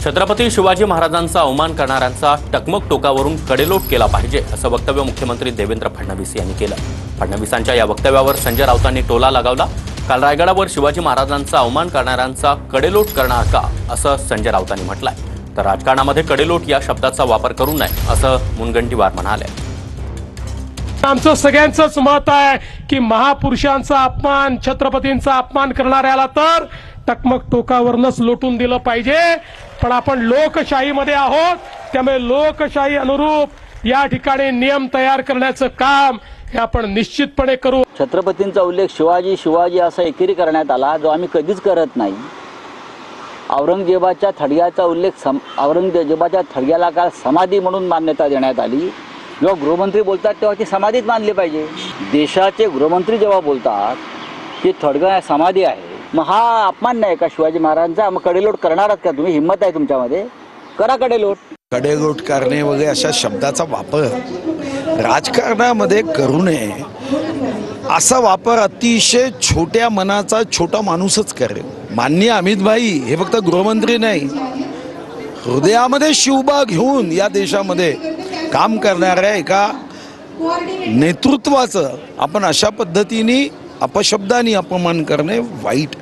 छत्रपती शिवाजी महाराजांचा अवमान करणाऱ्यांचा टकमक टोकावरून कडेलोट केला पाहिजे असं वक्तव्य मुख्यमंत्री देवेंद्र फडणवीस यांनी केलं। फडणवीसांच्या या वक्तव्यावर संजय राऊतांनी टोला लगावला। काल रायगडावर शिवाजी महाराजांचा अवमान करणाऱ्यांचा कडेलोट करणार का असं संजय राऊतांनी म्हटलंय। तर राजकारणामध्ये कडेलोट या शब्दाचा वापर करू नये असं मुनगंटीवार म्हणाले। आमचं सगळ्यांचंच मत आहे की महापुरुषांचा अपमान, छत्रपतींचा अपमान करणाऱ्याला तर टकमक टोकावरनच लोटून दिलं पाहिजे। पण आपण लोकशाहीमध्ये आहोत, त्यामुळे लोकशाही अनुरूप या ठिकाणी नियम तयार करण्याचं काम हे आपण निश्चितपणे करू। छत्रपतींचा उल्लेख शिवाजी असा एकेरी करण्यात आला, जो आम्ही कधीच करत नाही। औरंगजेबाच्या थडग्याचा उल्लेख औरंगजेबाच्या थडग्याला काल समाधी म्हणून मान्यता देण्यात आली। जेव्हा गृहमंत्री बोलतात तेव्हा ती समाधीच मानली पाहिजे। देशाचे गृहमंत्री जेव्हा बोलतात की थडगा समाधी आहे, मग हा अपमान नाही का शिवाजी महाराजांचा? मग कडेलोट करणार का तुम्ही? हिम्मत आहे तुमच्यामध्ये, करा कडेलोट। कडेलोट करणे वगैरे अशा शब्दाचा वापर राजकारणामध्ये करू नये। असा वापर अतिशय छोट्या मनाचा छोटा माणूसच करेल। माननीय अमित भाई हे फक्त गृहमंत्री नाही, हृदयामध्ये शिवबा घेऊन या देशामध्ये काम करणाऱ्या एका नेतृत्वाचं आपण अशा पद्धतीने अपशब्दाने अपमान करणे वाईट।